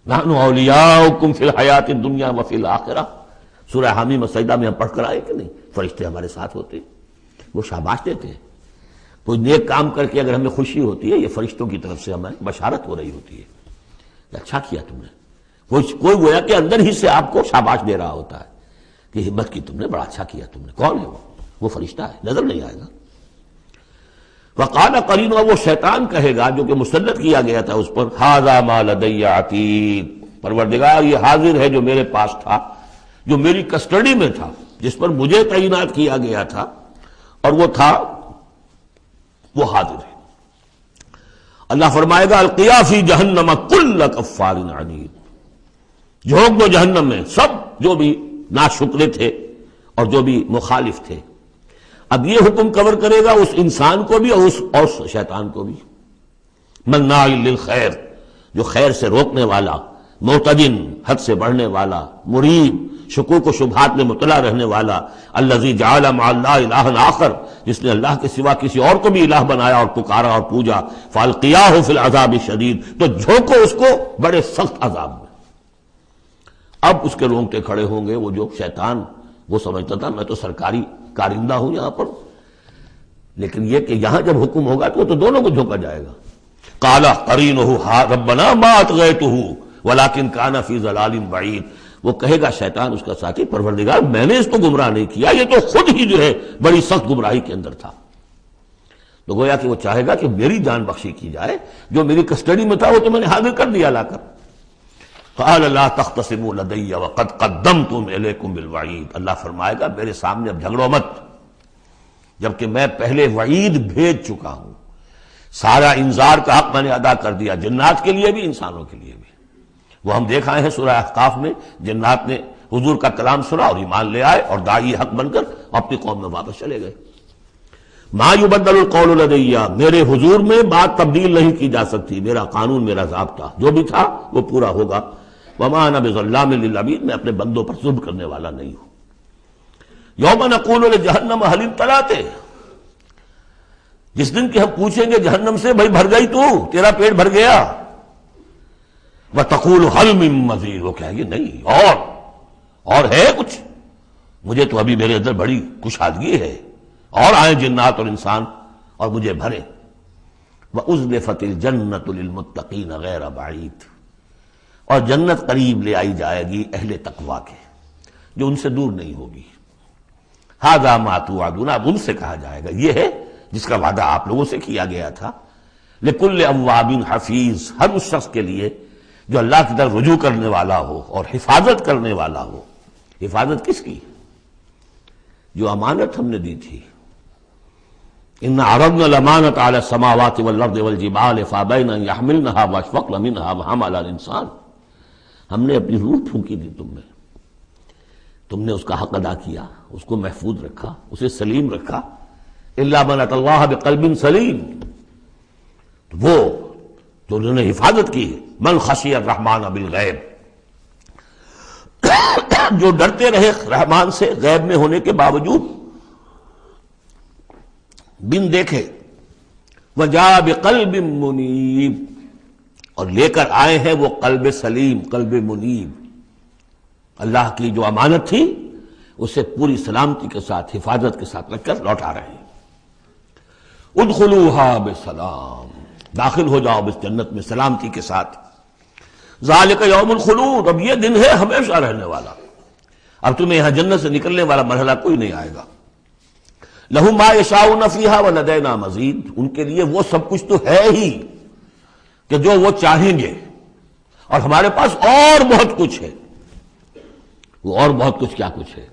نحن اولیاؤکم فی الحیات الدنیا وفی الآخرہ، سورہ حامیم سجدہ میں ہم پڑھ کر آئے کہ نہیں، فرشتے ہمارے ساتھ ہوتے ہیں، وہ شاباش دیتے ہیں، کوئی نیک کام کر کے اگر ہمیں خوشی ہوتی ہے، یہ فرشتوں کی طرف سے ہمیں بشارت ہو رہی ہوتی ہے کہ اچھا کیا تم نے، کوئی گویا کہ اندر ہی سے آپ کو شاباش دے رہا ہوتا ہے کہ ہمت کی تم نے، بڑا اچھا کیا تم نے۔ کون ہے وہ فرشتہ ہے، نظر نہیں آئے گا۔ وقال قرینہ، وہ شیطان کہے گا جو کہ مسلط کیا گیا تھا اس پر، ھذا ما لدی عتید، پروردگار یہ حاضر ہے جو میرے پاس تھا، جو میری کسٹڈی میں تھا، جس پر مجھے تعینات کیا گیا تھا، اور وہ تھا، وہ حاضر ہے۔ اللہ فرمائے گا القیا فی جہنم کل کفار عنید، جھونک دو جہنم میں سب جو بھی ناشکرے تھے اور جو بھی مخالف تھے۔ اب یہ حکم کور کرے گا اس انسان کو بھی اور شیطان کو بھی، مناع للخیر، جو خیر سے روکنے والا، معتدن، حد سے بڑھنے والا، مریب، شکوک و شبہات میں مبتلا رہنے والا، الذی جعل مع اللہ الہا آخر، جس نے اللہ کے سوا کسی اور کو بھی الہ بنایا اور پکارا اور پوجا، فالقیاہ فی العذاب الشدید، تو جھونکو اس کو بڑے سخت عذاب میں۔ اب اس کے رونگٹے کھڑے ہوں گے، وہ جو شیطان وہ سمجھتا تھا میں تو سرکاری کارندہ ہوں یہاں پر، لیکن یہ کہ یہاں جب حکم ہوگا تو دونوں کو جھونکا جائے گا۔ قال قرینہ ربنا ما اطغیتہ ولکن کان فی ضلال بعید، وہ کہے گا شیطان اس کا ساتھی، پروردگار میں نے اس کو گمراہ نہیں کیا، یہ تو خود ہی جو ہے بڑی سخت گمراہی کے اندر تھا۔ تو گویا کہ وہ چاہے گا کہ میری جان بخشی کی جائے، جو میری کسٹڈی میں تھا وہ تو میں نے حاضر کر دیا لا کر۔ قال لا تختصموا لدی وقد قدمتم الیکم بالوعید، اللہ فرمائے گا میرے سامنے اب جھگڑو مت، جبکہ میں پہلے وعید بھیج چکا ہوں، سارا انذار کا حق میں نے ادا کر دیا، جنات کے لیے بھی انسانوں کے لیے بھی۔ وہ ہم دیکھ آئے ہیں سورہ احقاف میں، جنات نے حضور کا کلام سنا اور ایمان لے آئے اور داعی حق بن کر اپنی قوم میں واپس چلے گئے۔ ما یبدل القول لدی، میرے حضور میں بات تبدیل نہیں کی جا سکتی، میرا قانون، میرا ضابطہ جو بھی تھا وہ پورا ہوگا۔ وما انا بظلام للعبید، میں اپنے بندوں پر ظلم کرنے والا نہیں ہوں۔ یوم نقول لجہنم هل امتلأت، جس دن کہ ہم پوچھیں گے جہنم سے بھائی بھر گئی تو، تیرا پیٹ بھر گیا؟ وتقول هل من مزید، وہ کہے گی نہیں اور ہے کچھ، مجھے تو ابھی میرے اندر بڑی کشادگی ہے، اور آئیں جنات اور انسان اور مجھے بھرے۔ وَأُزْلِفَتِ الْجَنَّةُ لِلْمُتَّقِينَ غَيْرَ بَعِيدٍ، اور جنت قریب لے آئی جائے گی اہل تقویٰ کے، جو ان سے دور نہیں ہوگی۔ هَذَا مَا تُوعَدُونَ، اب ان سے کہا جائے گا یہ ہے جس کا وعدہ آپ لوگوں سے کیا گیا تھا۔ لِكُلِّ أَوَّابٍ حَفِيظٍ، ہر اس شخص کے لیے جو اللہ کی طرف رجوع کرنے والا ہو اور حفاظت کرنے والا ہو. حفاظت کس کی؟ جو امانت ہم نے دی تھی. ان عرضنا الامانۃ علی السماوات والارض والجبال فابین ان یحملنها واشفقن منها وحملها الانسان. ہم نے اپنی روح پھونکی دی تم میں، تم نے اس کا حق ادا کیا، اس کو محفوظ رکھا، اسے سلیم رکھا. الا من اتى الله بقلب سلیم، وہ جو انہوں نے حفاظت کی. من خشی الرحمن بالغیب، جو ڈرتے رہے رحمان سے غیب میں ہونے کے باوجود، بن دیکھے. وجاء بقلب منیب، اور لے کر آئے ہیں وہ قلب سلیم، قلب منیب. اللہ کی جو امانت تھی اسے پوری سلامتی کے ساتھ، حفاظت کے ساتھ رکھ کر لوٹا رہے ہیں. ادخلوها بسلام، داخل ہو جاؤ اس جنت میں سلامتی کے ساتھ. ذالک یوم الخلود، اب یہ دن ہے ہمیشہ رہنے والا. اب تمہیں یہاں جنت سے نکلنے والا مرحلہ کوئی نہیں آئے گا. لہم ما یشاؤون فیہا ولدینا مزید، ان کے لیے وہ سب کچھ تو ہے ہی کہ جو وہ چاہیں گے، اور ہمارے پاس اور بہت کچھ ہے. وہ اور بہت کچھ کیا کچھ ہے؟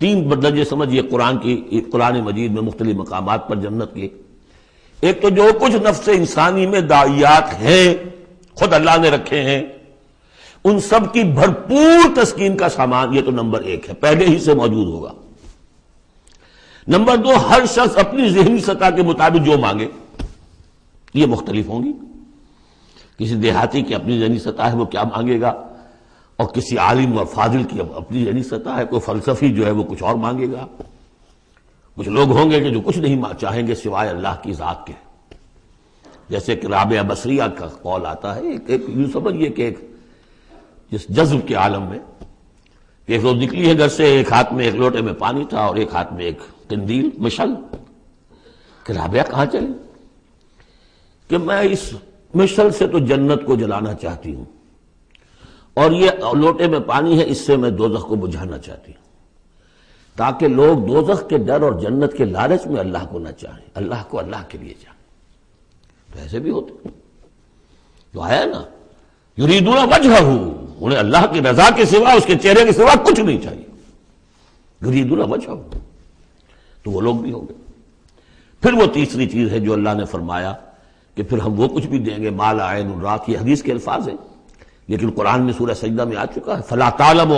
3 درجے سمجھیے قرآن مجید میں مختلف مقامات پر جنت کے. ایک تو جو کچھ نفس انسانی میں داعیات ہیں خود اللہ نے رکھے ہیں، ان سب کی بھرپور تسکین کا سامان، یہ تو نمبر 1 ہے، پہلے ہی سے موجود ہوگا. نمبر 2، ہر شخص اپنی ذہنی سطح کے مطابق جو مانگے، یہ مختلف ہوں گی. کسی دیہاتی کی اپنی ذہنی سطح ہے، وہ کیا مانگے گا، اور کسی عالم اور فاضل کی اپنی ذہنی سطح ہے، کوئی فلسفی جو ہے وہ کچھ اور مانگے گا. کچھ لوگ ہوں گے کہ جو کچھ نہیں چاہیں گے سوائے اللہ کی ذات کے، جیسے کہ رابعہ بصریہ کا قول آتا ہے. ایک یوں سمجھیے کہ ایک جس جذب کے عالم میں ایک روز نکلی ہے گھر سے، ایک ہاتھ میں ایک لوٹے میں پانی تھا اور ایک ہاتھ میں ایک قندیل، مشعل. کہ رابعہ کہاں چلی؟ کہ میں اس مشعل سے تو جنت کو جلانا چاہتی ہوں، اور یہ لوٹے میں پانی ہے، اس سے میں دوزخ کو بجھانا چاہتی ہوں، تاکہ لوگ دوزخ کے ڈر اور جنت کے لالچ میں اللہ کو نہ چاہیں، اللہ کو اللہ کے لیے چاہیں. تو ایسے بھی ہوتے تو آیا نا، یریدون وجہہ، انہیں اللہ کی رضا کے سوا، اس کے چہرے کے سوا کچھ نہیں چاہیے. یریدون وجہہ، تو وہ لوگ بھی ہو گئے. پھر وہ تیسری چیز ہے جو اللہ نے فرمایا کہ پھر ہم وہ کچھ بھی دیں گے، ما لا عین رات، یہ حدیث کے الفاظ ہیں لیکن قرآن میں سورہ سجدہ میں آ چکا ہے. فلا تعلم،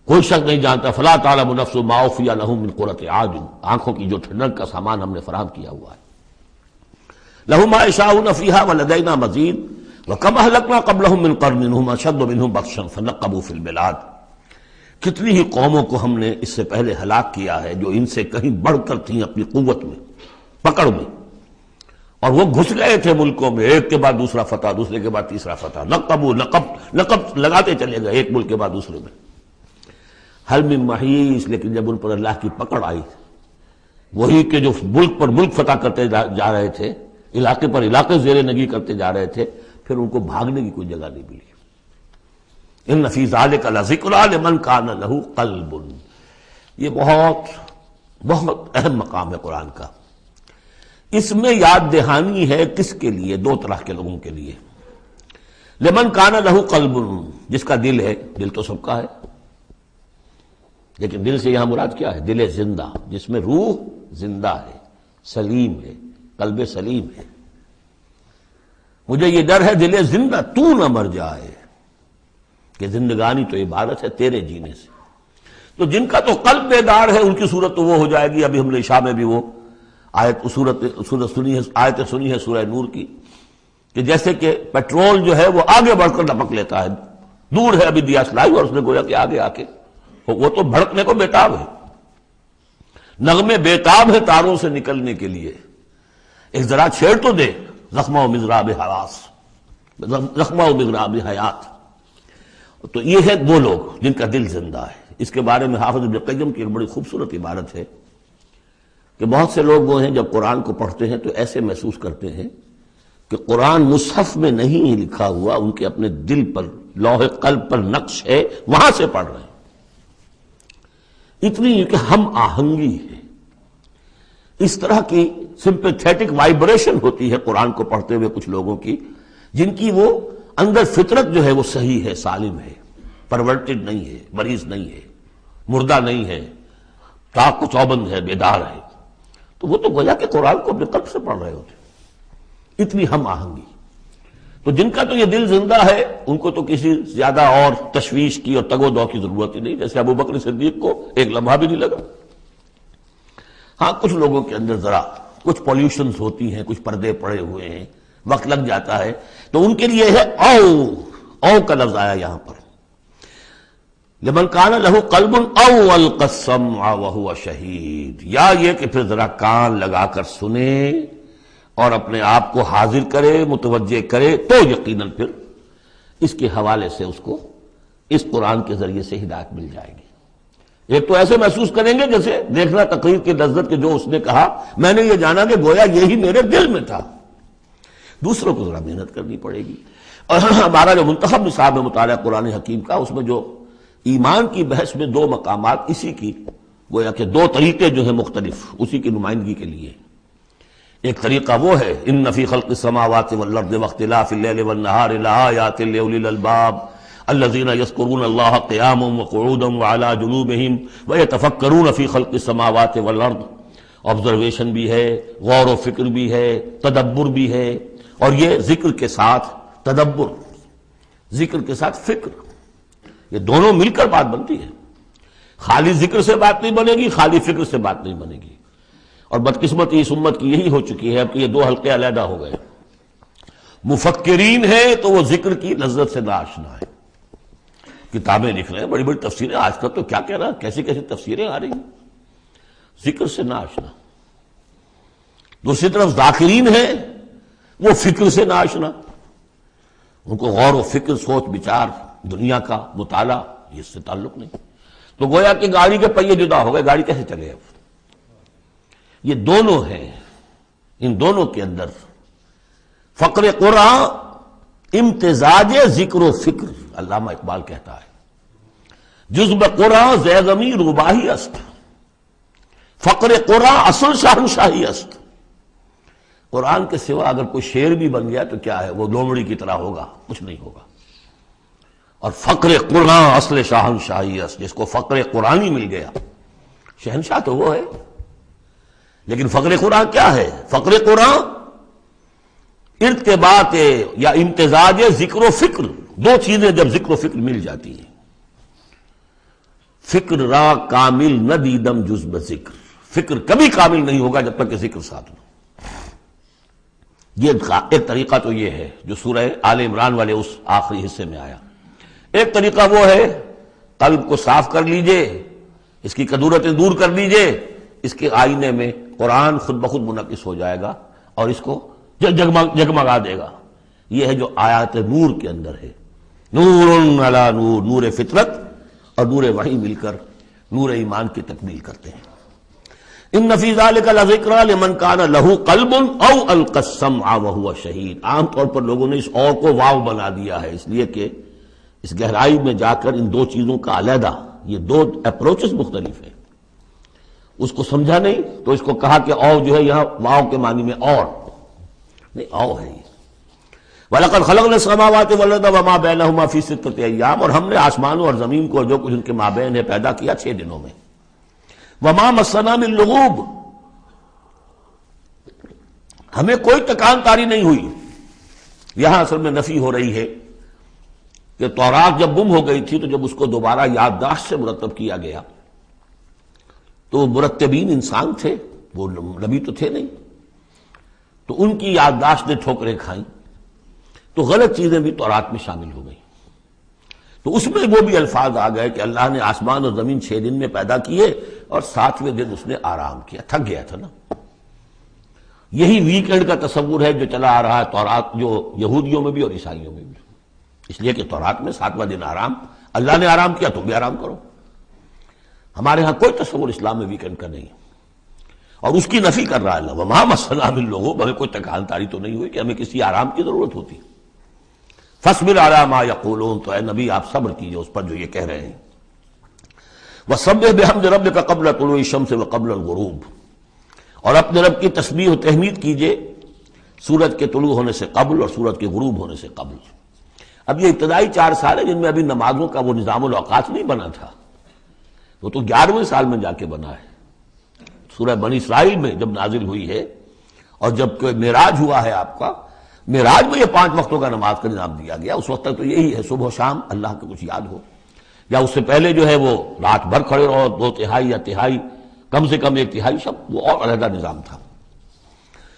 کوئی شخص نہیں جانتا، فلا تعلم نفس ما اخفی لهم من قرۃ اعین، آنکھوں کی جو ٹھنڈک کا سامان ہم نے فراہم کیا ہوا ہے. لهم ما یشاؤون فیہا ولدینا مزید وکم اہلکنا قبلہم من قرن هم اشد منہم بطشا فنقبوا فی البلاد. کتنی ہی قوموں کو ہم نے اس سے پہلے ہلاک کیا ہے جو ان سے کہیں بڑھ کر تھیں اپنی قوت میں، پکڑ میں، اور وہ گھس گئے تھے ملکوں میں، ایک کے بعد دوسرا فتح، دوسرے کے بعد تیسرا فتح، نقب لگاتے چلے گئے ایک ملک کے بعد دوسرے میں. حل من محیص، لیکن جب ان پر اللہ کی پکڑ آئی، وہی کہ جو ملک پر ملک فتح کرتے جا رہے تھے، علاقے پر علاقے زیر نگی کرتے جا رہے تھے، پھر ان کو بھاگنے کی کوئی جگہ نہیں ملی. ان فی ذلک لذکری لمن کان لہ قلب، یہ بہت بہت اہم مقام ہے قرآن کا. اس میں یاد دہانی ہے کس کے لیے؟ 2 طرح کے لوگوں کے لیے. لمن کان لہ قلب، جس کا دل ہے، دل تو سب کا ہے، لیکن دل سے یہاں مراد کیا ہے؟ دل زندہ، جس میں روح زندہ ہے، سلیم ہے، قلب سلیم ہے. مجھے یہ ڈر ہے دل زندہ تو نہ مر جائے، کہ زندگانی تو عبادت ہے تیرے جینے سے. تو جن کا تو قلب بیدار ہے ان کی صورت تو وہ ہو جائے گی. ابھی ہم نے عشاء میں بھی وہ آیت سنی ہے سورہ نور کی، کہ جیسے کہ پیٹرول جو ہے وہ آگے بڑھ کر لپک لیتا ہے، دور ہے ابھی دیا سلائی اور اس نے گویا کہ آگے آ کے وہ تو بھڑکنے کو بیتاب ہے. نغمے بیتاب ہے تاروں سے نکلنے کے لیے، ایک ذرا چھیڑ تو دے. زخمہ و مضراب حواس، زخمہ و مضراب حیات. تو یہ ہے وہ لوگ جن کا دل زندہ ہے. اس کے بارے میں حافظ ابن قیم کی ایک بڑی خوبصورت عبارت ہے کہ بہت سے لوگ وہ ہیں جب قرآن کو پڑھتے ہیں تو ایسے محسوس کرتے ہیں کہ قرآن مصحف میں نہیں لکھا ہوا، ان کے اپنے دل پر، لوح قلب پر نقش ہے، وہاں سے پڑھ رہے ہیں. اتنی کہ ہم آہنگی ہے، اس طرح کی سمپیتھیٹک وائبریشن ہوتی ہے قرآن کو پڑھتے ہوئے کچھ لوگوں کی، جن کی وہ اندر فطرت جو ہے وہ صحیح ہے، سالم ہے، پرورٹڈ نہیں ہے، مریض نہیں ہے، مردہ نہیں ہے، چاق و چوبند ہے، بیدار ہے، تو وہ تو گویا کہ قرآن کو اپنے قلب سے پڑھ رہے ہوتے، اتنی ہم آہنگی۔ تو جن کا تو یہ دل زندہ ہے ان کو تو کسی زیادہ اور تشویش کی اور تگ و دو کی ضرورت ہی نہیں، جیسے ابو بکر صدیق کو ایک لمحہ بھی نہیں لگا۔ ہاں کچھ لوگوں کے اندر ذرا کچھ پولیوشنز ہوتی ہیں، کچھ پردے پڑے ہوئے ہیں، وقت لگ جاتا ہے، تو ان کے لیے ہے او کا لفظ آیا یہاں پر، لمن کان لہ قلب او القى السمع وهو شہید، یا یہ کہ پھر ذرا کان لگا کر سنے اور اپنے آپ کو حاضر کرے، متوجہ کرے، تو یقیناً پھر اس کے حوالے سے اس کو اس قرآن کے ذریعے سے ہدایت مل جائے گی۔ ایک تو ایسے محسوس کریں گے جیسے دیکھنا تقریر کی لذت کے جو اس نے کہا میں نے یہ جانا کہ گویا یہی میرے دل میں تھا۔ دوسروں کو ذرا محنت کرنی پڑے گی۔ اور ہمارا جو منتخب نصاب ہے مطالعہ قرآن حکیم کا، اس میں جو ایمان کی بحث میں دو مقامات اسی کی گویا کہ دو طریقے جو ہیں مختلف اسی کی نمائندگی کے لیے، ایک طریقہ وہ ہے ان فی خلق السماوات والارض واختلاف اللیل والنہار لآیات لأولی الالباب الذین یذکرون اللہ قیاما وقعودا وعلی جنوبہم ویتفکرون فی خلق السماوات والارض، آبزرویشن بھی ہے، غور و فکر بھی ہے، تدبر بھی ہے، اور یہ ذکر کے ساتھ تدبر، ذکر کے ساتھ فکر، یہ دونوں مل کر بات بنتی ہے۔ خالی ذکر سے بات نہیں بنے گی، خالی فکر سے بات نہیں بنے گی، اور بدقسمتی اس امت کی یہی ہو چکی ہے اب کہ یہ دو حلقے علیحدہ ہو گئے۔ مفکرین ہیں تو وہ ذکر کی لذت سے ناآشنا ہے، کتابیں لکھ رہے ہیں، بڑی بڑی تفسیریں، آج کل تو کیا کہہ رہا ہے، کیسی کیسی تفسیریں آ رہی ہیں، ذکر سے ناآشنا۔ دوسری طرف ذاکرین ہیں وہ فکر سے ناآشنا، ان کو غور و فکر، سوچ بچار، دنیا کا مطالعہ اس سے تعلق نہیں، تو گویا کہ گاڑی کے پہیے جدا ہو گئے، گاڑی کیسے چلے اب؟ یہ دونوں ہیں، ان دونوں کے اندر فقر قرآن امتزاج ذکر و فکر، علامہ اقبال کہتا ہے جزب قرآن زیغمی روباہی است، فقر قرآن اصل شہنشاہی است۔ قرآن کے سوا اگر کوئی شعر بھی بن گیا تو کیا ہے، وہ لومڑی کی طرح ہوگا، کچھ نہیں ہوگا۔ اور فقر قرآن اصل شہنشاہی است، جس کو فقر قرآنی مل گیا، شہنشاہ تو وہ ہے۔ لیکن فقر قرآن کیا ہے؟ فقر قرآن ارتباط یا امتزاج ذکر و فکر، دو چیزیں جب ذکر و فکر مل جاتی ہیں۔ فکر را کامل نہ دیدم جز بذکر، فکر کبھی کامل نہیں ہوگا جب تک کہ ذکر ساتھ ہو۔ یہ ایک طریقہ تو یہ ہے جو سورہ آل عمران والے اس آخری حصے میں آیا۔ ایک طریقہ وہ ہے قلب کو صاف کر لیجئے، اس کی کدورتیں دور کر لیجئے، اس کے آئینے میں قرآن خود بخود منعکس ہو جائے گا اور اس کو جگمگا دے گا۔ یہ ہے جو آیات نور کے اندر ہے، نور علی نور، نور فطرت اور نور وحی مل کر نور ایمان کی تکمیل کرتے ہیں۔ ان فی ذلک لذکری لمن کان لہ قلب او القی السمع وہو شہید۔ عام طور پر لوگوں نے اس اور کو واو بنا دیا ہے، اس لیے کہ اس گہرائی میں جا کر ان دو چیزوں کا علیحدہ، یہ دو اپروچز مختلف ہیں، اس کو سمجھا نہیں تو اس کو کہا کہ او جو ہے یہاں واو کے معنی میں اور نہیں، او ہے یہ۔ وَلَقَدْ خَلَقْنَا السَّمَاوَاتِ وَالْأَرْضَ وَمَا بَيْنَهُمَا فِي سِتَّةِ أَيَّامٍ، اور ہم نے آسمانوں اور زمین کو جو کچھ ان کے مابین ہے پیدا کیا 6 دنوں میں۔ وَمَا مَسَّنَا مِن لُغُوبٍ، ہمیں کوئی تکان تاری نہیں ہوئی۔ یہاں اصل میں نفی ہو رہی ہے کہ تورات جب گم ہو گئی تھی تو جب اس کو دوبارہ یادداشت سے مرتب کیا گیا تو مرتبین انسان تھے، وہ نبی تو تھے نہیں، تو ان کی یادداشت نے ٹھوکریں کھائیں، تو غلط چیزیں بھی تورات میں شامل ہو گئیں۔ تو اس میں وہ بھی الفاظ آ گئے کہ اللہ نے آسمان اور زمین 6 دن میں پیدا کیے اور 7ویں دن اس نے آرام کیا، تھک گیا تھا نا۔ یہی ویکنڈ کا تصور ہے جو چلا آ رہا ہے تورات، جو یہودیوں میں بھی اور عیسائیوں میں بھی، اس لیے کہ تورات میں 7واں دن آرام، اللہ نے آرام کیا تم بھی آرام کرو۔ ہمارے ہاں کوئی تصور اسلام میں ویکنڈ کا نہیں، اور اس کی نفی کر رہا ہے اللہ، وَمَا مَسَّنَا مِن لُغُوبٍ، ہمیں کوئی تکان تاری تو نہیں ہوئی کہ ہمیں کسی آرام کی ضرورت ہوتی۔ فَاصْبِرْ عَلَىٰ مَا يَقُولُونَ، تو اے نبی آپ صبر کیجئے اس پر جو یہ کہہ رہے ہیں۔ وَسَبِّحْ بِحَمْدِ رَبِّكَ قَبْلَ طُلُوعِ الشَّمْسِ وَقَبْلَ الْغُرُوبِ، اور اپنے رب کی تسبیح و تحمید کیجئے سورج کے طلوع ہونے سے قبل اور سورج کے غروب ہونے سے قبل۔ اب یہ ابتدائی 4 سال ہے جن میں ابھی نمازوں کا وہ نظام الاوقات نہیں بنا تھا، وہ تو 11ویں سال میں جا کے بنا ہے۔ سورہ بنی اسرائیل میں جب نازل ہوئی ہے اور جب کہ معراج ہوا ہے آپ کا، معراج میں یہ 5 وقتوں کا نماز کا نظام دیا گیا۔ اس وقت تک تو یہی ہے صبح و شام اللہ کے کچھ یاد ہو، یا اس سے پہلے جو ہے وہ رات بھر کھڑے رہو 2 تہائی یا تہائی، کم سے کم 1 تہائی شب، وہ اور علیحدہ نظام تھا۔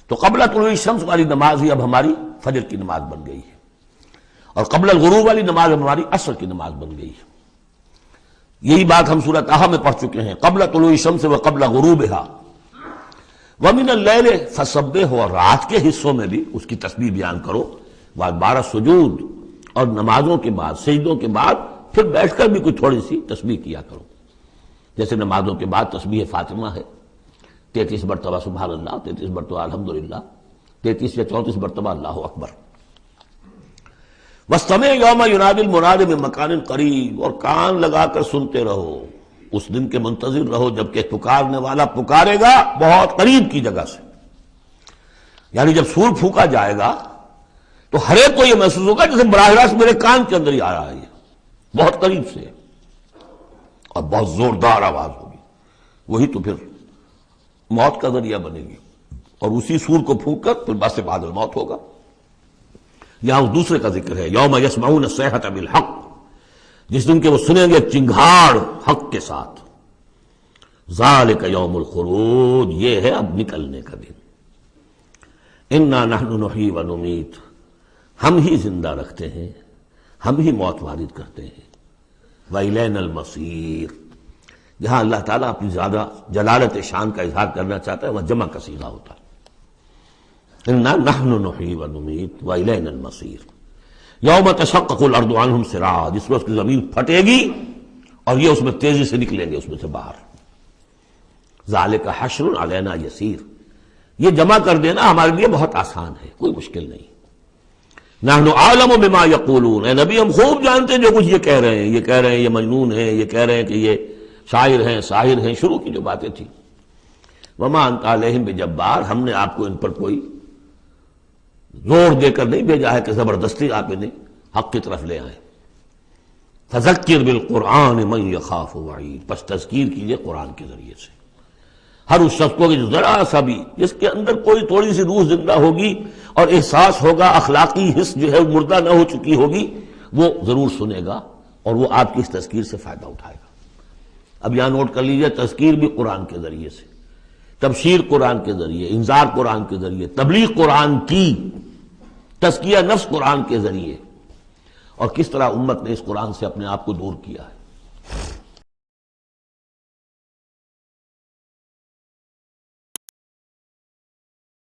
تو قبل طلوع الشمس والی نماز ہی اب ہماری فجر کی نماز بن گئی ہے، اور قبل الغروب والی نماز ہماری عصر کی نماز بن گئی ہے۔ یہی بات ہم سورۃ طٰہٰ میں پڑھ چکے ہیں، قبل طلوع الشمس و قبل غروبها ومن اللیل فسبح، اور رات کے حصوں میں بھی اس کی تسبیح بیان کرو، وادبار السجود، اور نمازوں کے بعد سجدوں کے بعد پھر بیٹھ کر بھی کوئی تھوڑی سی تسبیح کیا کرو، جیسے نمازوں کے بعد تسبیح فاطمہ ہے 33 مرتبہ سبحان اللہ، 33 مرتبہ الحمدللہ، 33 یا 34 مرتبہ اللہ اکبر۔ وَاسْتَمِعْ يَوْمَ يُنَادِ الْمُنَادِ مِن مَّكَانٍ قَرِيبٍ، اور کان لگا کر سنتے رہو، اس دن کے منتظر رہو جبکہ پکارنے والا پکارے گا بہت قریب کی جگہ سے۔ یعنی جب سور پھونکا جائے گا تو ہر ایک کو یہ محسوس ہوگا جیسے براہ راست میرے کان کے اندر ہی آ رہا ہے، بہت قریب سے، اور بہت زوردار آواز ہوگی، وہی تو پھر موت کا ذریعہ بنے گی، اور اسی سور کو پھونک کر پھر بس بعد الموت ہوگا۔ یہاں اس دوسرے کا ذکر ہے، یوم یسمعون الصیحۃ بالحق، جس دن کے وہ سنیں گے چنگھاڑ حق کے ساتھ، ذالک یوم الخروج، یہ ہے اب نکلنے کا دن۔ انا نحن نحیی و نمیت، ہم ہی زندہ رکھتے ہیں، ہم ہی موت وارد کرتے ہیں، وإلینا المصیر، جہاں اللہ تعالیٰ اپنی زیادہ جلالت شان کا اظہار کرنا چاہتا ہے وہاں جمع کا صیغہ ہوتا ہے، انا نحن نحیی و نمیت وإلینا المصیر۔ یوم تشقق الارض عنہم سراعا، جس میں اس کی زمین پھٹے گی اور یہ اس میں تیزی سے نکلیں گے اس میں سے باہر۔ ذالک حشر علینا یسیر، یہ جمع کر دینا ہمارے لیے بہت آسان ہے، کوئی مشکل نہیں۔ نحن اعلم بما یقولون، اے نبی ہم خوب جانتے ہیں جو کچھ یہ کہہ رہے ہیں، یہ کہہ رہے ہیں یہ مجنون ہیں، یہ کہہ رہے ہیں کہ یہ شاعر ہیں ساحر ہیں، شروع کی جو باتیں تھیں۔ وما انت علیہم بجبار، ہم نے آپ کو ان پر کوئی زور دے کر نہیں بھیجا ہے کہ زبردستی آپ انہیں حق کی طرف لے آئیں۔ فذکر بالقرآن من یخاف وعید، پس تذکیر کیجئے قرآن کے ذریعے سے ہر اس شخص کو کہ جو ذرا سا بھی جس کے اندر کوئی تھوڑی سی روح زندہ ہوگی اور احساس ہوگا، اخلاقی حس جو ہے مردہ نہ ہو چکی ہوگی، وہ ضرور سنے گا اور وہ آپ کی اس تذکیر سے فائدہ اٹھائے گا۔ اب یہاں نوٹ کر لیجئے، تذکیر بھی قرآن کے ذریعے سے، تبشیر قرآن کے ذریعے، انذار قرآن کے ذریعے، تبلیغ قرآن کی، تزکیہ نفس قرآن کے ذریعے، اور کس طرح امت نے اس قرآن سے اپنے آپ کو دور کیا ہے۔